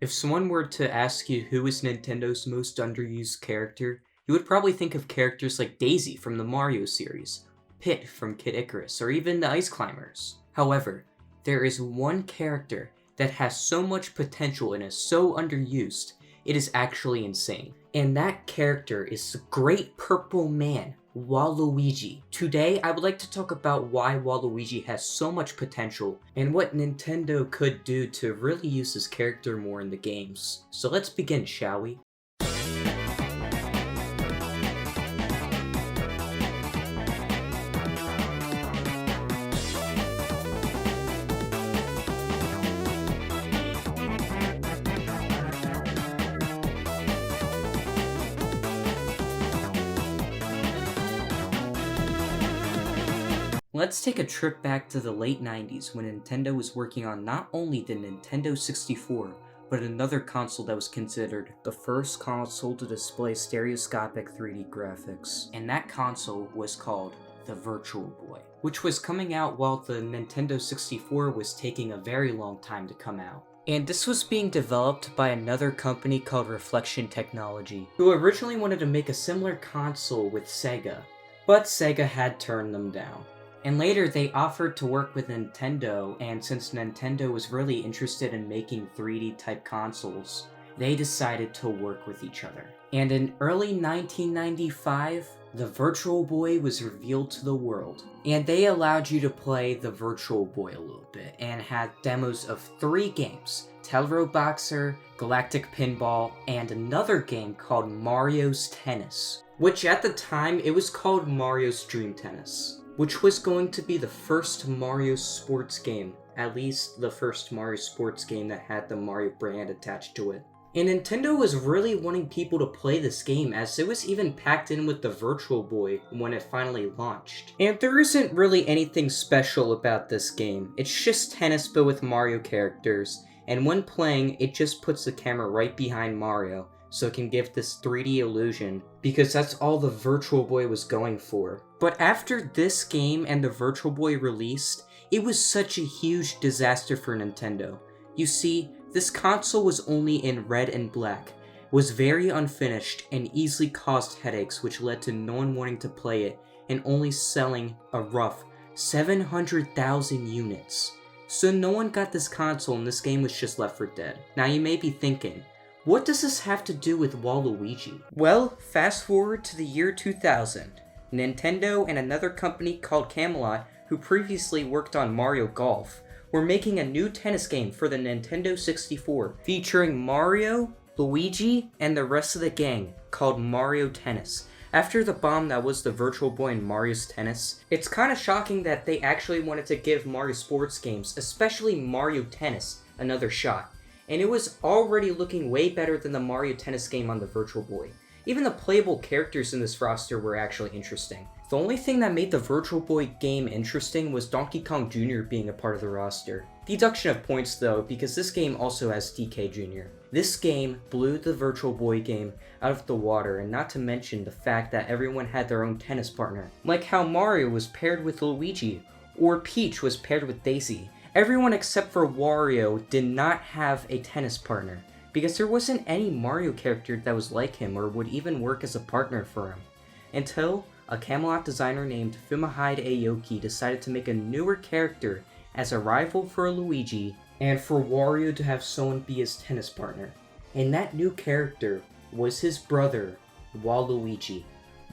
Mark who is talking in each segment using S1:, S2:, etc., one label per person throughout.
S1: If someone were to ask you who is Nintendo's most underused character, you would probably think of characters like Daisy from the Mario series, Pit from Kid Icarus, or even the Ice Climbers. However, there is one character that has so much potential and is so underused, it is actually insane. And that character is the Great Purple Man, Waluigi. Today, I would like to talk about why Waluigi has so much potential and what Nintendo could do to really use his character more in the games. So let's begin, shall we? Let's take a trip back to the late 90s when Nintendo was working on not only the Nintendo 64, but another console that was considered the first console to display stereoscopic 3D graphics. And that console was called the Virtual Boy, which was coming out while the Nintendo 64 was taking a very long time to come out. And this was being developed by another company called Reflection Technology, who originally wanted to make a similar console with Sega, but Sega had turned them down. And later, they offered to work with Nintendo, and since Nintendo was really interested in making 3D type consoles, they decided to work with each other. And in early 1995, the Virtual Boy was revealed to the world, and they allowed you to play the Virtual Boy a little bit, and had demos of 3 games: Telro Boxer, Galactic Pinball, and another game called Mario's Tennis, which at the time, it was called Mario's Dream Tennis, which was going to be the first Mario sports game, at least the first Mario sports game that had the Mario brand attached to it. And Nintendo was really wanting people to play this game, as it was even packed in with the Virtual Boy when it finally launched. And there isn't really anything special about this game. It's just tennis but with Mario characters, and when playing, it just puts the camera right behind Mario, so it can give this 3D illusion, because that's all the Virtual Boy was going for. But after this game and the Virtual Boy released, it was such a huge disaster for Nintendo. You see, this console was only in red and black, was very unfinished, and easily caused headaches, which led to no one wanting to play it, and only selling a rough 700,000 units. So no one got this console and this game was just left for dead. Now you may be thinking, what does this have to do with Waluigi? Well, fast forward to the year 2000. Nintendo and another company called Camelot, who previously worked on Mario Golf, were making a new tennis game for the Nintendo 64, featuring Mario, Luigi, and the rest of the gang, called Mario Tennis. After the bomb that was the Virtual Boy and Mario's Tennis, it's kinda shocking that they actually wanted to give Mario sports games, especially Mario Tennis, another shot. And it was already looking way better than the Mario Tennis game on the Virtual Boy. Even the playable characters in this roster were actually interesting. The only thing that made the Virtual Boy game interesting was Donkey Kong Jr. being a part of the roster. Deduction of points though, because this game also has DK Jr. This game blew the Virtual Boy game out of the water, and not to mention the fact that everyone had their own tennis partner. Like how Mario was paired with Luigi, or Peach was paired with Daisy. Everyone except for Wario did not have a tennis partner, because there wasn't any Mario character that was like him or would even work as a partner for him. Until a Camelot designer named Fumihide Aoki decided to make a newer character as a rival for Luigi, and for Wario to have someone be his tennis partner. And that new character was his brother, Waluigi.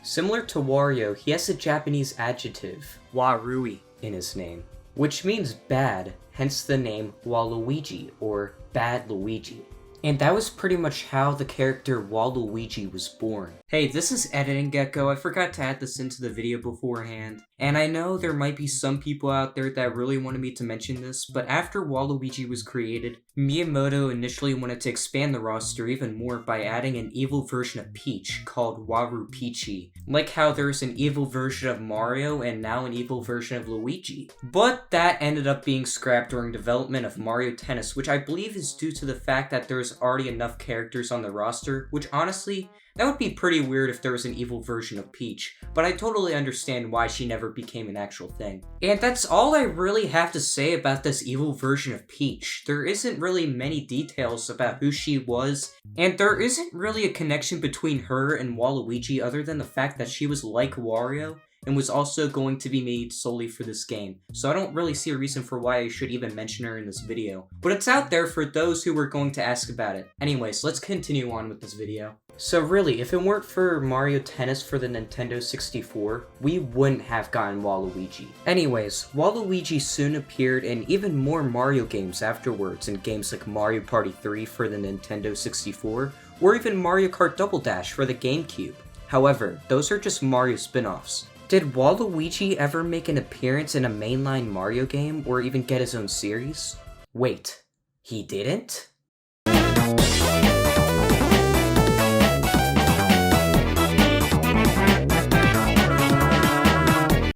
S1: Similar to Wario, he has a Japanese adjective, Warui, in his name, which means bad, hence the name Waluigi, or Bad Luigi. And that was pretty much how the character Waluigi was born. Hey, this is Editing Gecko. I forgot to add this into the video beforehand. And I know there might be some people out there that really wanted me to mention this, but after Waluigi was created, Miyamoto initially wanted to expand the roster even more by adding an evil version of Peach called Waru Peachy. Like how there's an evil version of Mario and now an evil version of Luigi. But that ended up being scrapped during development of Mario Tennis, which I believe is due to the fact that there is there's already enough characters on the roster, which honestly, that would be pretty weird if there was an evil version of Peach, but I totally understand why she never became an actual thing. And that's all I really have to say about this evil version of Peach. There isn't really many details about who she was, and there isn't really a connection between her and Waluigi other than the fact that she was like Wario, and was also going to be made solely for this game, so I don't really see a reason for why I should even mention her in this video. But it's out there for those who were going to ask about it. Anyways, let's continue on with this video. So really, if it weren't for Mario Tennis for the Nintendo 64, we wouldn't have gotten Waluigi. Anyways, Waluigi soon appeared in even more Mario games afterwards, in games like Mario Party 3 for the Nintendo 64, or even Mario Kart Double Dash for the GameCube. However, those are just Mario spin-offs. Did Waluigi ever make an appearance in a mainline Mario game, or even get his own series? Wait, he didn't?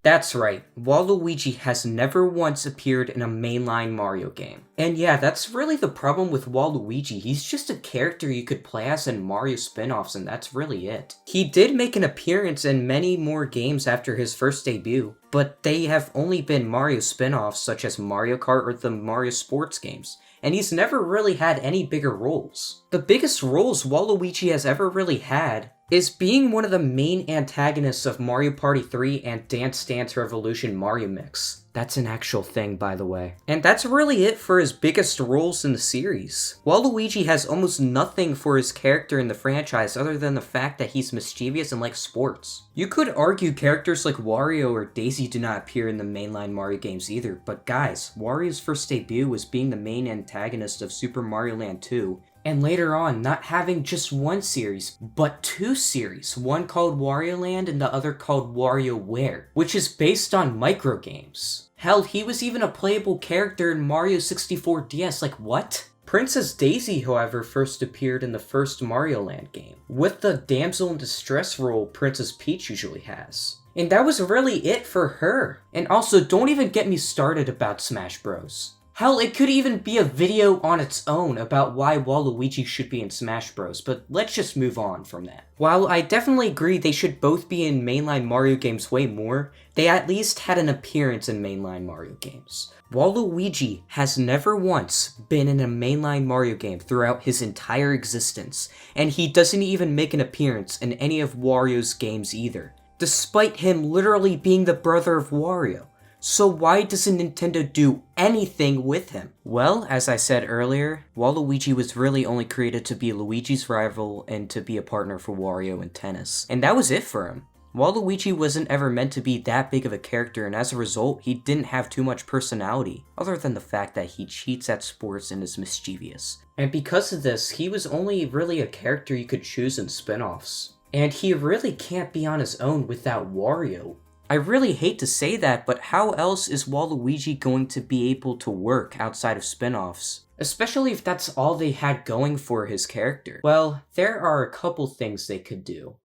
S1: That's right, Waluigi has never once appeared in a mainline Mario game. And yeah, that's really the problem with Waluigi, he's just a character you could play as in Mario spin-offs and that's really it. He did make an appearance in many more games after his first debut, but they have only been Mario spin-offs such as Mario Kart or the Mario sports games, and he's never really had any bigger roles. The biggest roles Waluigi has ever really had is being one of the main antagonists of Mario Party 3 and Dance Dance Revolution Mario Mix. That's an actual thing, by the way. And that's really it for his biggest roles in the series. Waluigi has almost nothing for his character in the franchise other than the fact that he's mischievous and likes sports. You could argue characters like Wario or Daisy do not appear in the mainline Mario games either, but guys, Wario's first debut was being the main antagonist of Super Mario Land 2, and later on, not having just one series, but two series, one called Wario Land and the other called WarioWare, which is based on microgames. Hell, he was even a playable character in Mario 64 DS, like what? Princess Daisy, however, first appeared in the first Mario Land game, with the damsel in distress role Princess Peach usually has. And that was really it for her. And also, don't even get me started about Smash Bros. Hell, it could even be a video on its own about why Waluigi should be in Smash Bros, but let's just move on from that. While I definitely agree they should both be in mainline Mario games way more, they at least had an appearance in mainline Mario games. Waluigi has never once been in a mainline Mario game throughout his entire existence, and he doesn't even make an appearance in any of Wario's games either, despite him literally being the brother of Wario. So why doesn't Nintendo do anything with him? Well, as I said earlier, Waluigi was really only created to be Luigi's rival and to be a partner for Wario in tennis. And that was it for him. Waluigi wasn't ever meant to be that big of a character, and as a result, he didn't have too much personality, other than the fact that he cheats at sports and is mischievous. And because of this, he was only really a character you could choose in spin-offs. And he really can't be on his own without Wario. I really hate to say that, but how else is Waluigi going to be able to work outside of spin-offs? Especially if that's all they had going for his character. Well, there are a couple things they could do.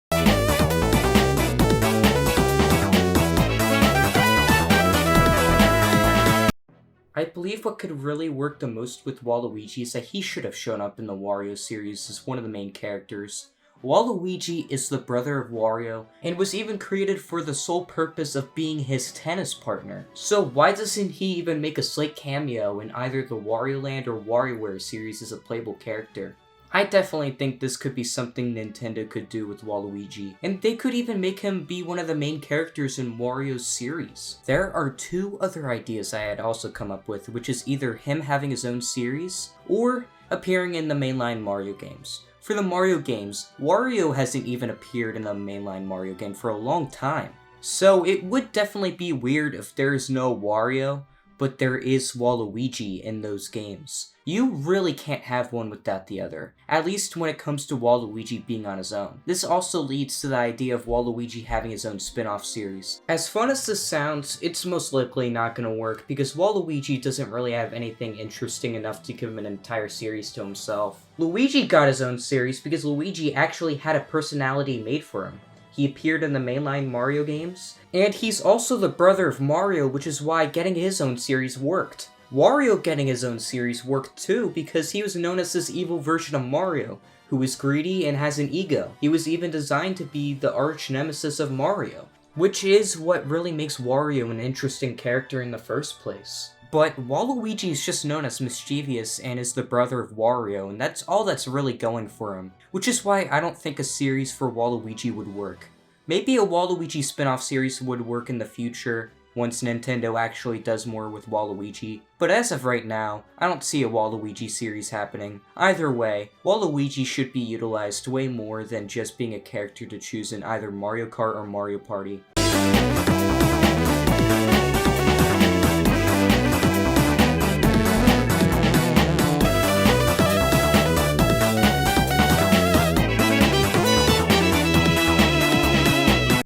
S1: I believe what could really work the most with Waluigi is that he should have shown up in the Wario series as one of the main characters. Waluigi is the brother of Wario, and was even created for the sole purpose of being his tennis partner. So why doesn't he even make a slight cameo in either the Wario Land or WarioWare series as a playable character? I definitely think this could be something Nintendo could do with Waluigi, and they could even make him be one of the main characters in Wario's series. There are two other ideas I had also come up with, which is either him having his own series, or appearing in the mainline Mario games. For the Mario games, Wario hasn't even appeared in a mainline Mario game for a long time. So it would definitely be weird if there is no Wario, but there is Waluigi in those games. You really can't have one without the other, at least when it comes to Waluigi being on his own. This also leads to the idea of Waluigi having his own spin-off series. As fun as this sounds, it's most likely not gonna work because Waluigi doesn't really have anything interesting enough to give him an entire series to himself. Luigi got his own series because Luigi actually had a personality made for him. He appeared in the mainline Mario games, and he's also the brother of Mario, which is why getting his own series worked. Wario getting his own series worked too because he was known as this evil version of Mario, who is greedy and has an ego. He was even designed to be the arch nemesis of Mario, which is what really makes Wario an interesting character in the first place. But Waluigi is just known as mischievous and is the brother of Wario, and that's all that's really going for him, which is why I don't think a series for Waluigi would work. Maybe a Waluigi spin-off series would work in the future, once Nintendo actually does more with Waluigi, but as of right now, I don't see a Waluigi series happening. Either way, Waluigi should be utilized way more than just being a character to choose in either Mario Kart or Mario Party.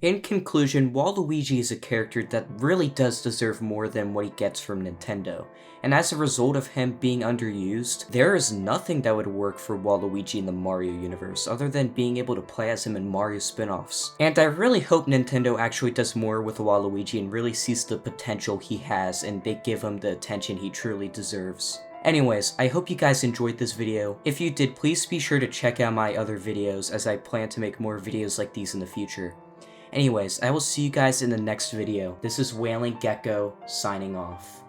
S1: In conclusion, Waluigi is a character that really does deserve more than what he gets from Nintendo, and as a result of him being underused, there is nothing that would work for Waluigi in the Mario universe other than being able to play as him in Mario spin-offs. And I really hope Nintendo actually does more with Waluigi and really sees the potential he has and they give him the attention he truly deserves. Anyways, I hope you guys enjoyed this video. If you did, please be sure to check out my other videos as I plan to make more videos like these in the future. Anyways, I will see you guys in the next video. This is Wailing Gecko, signing off.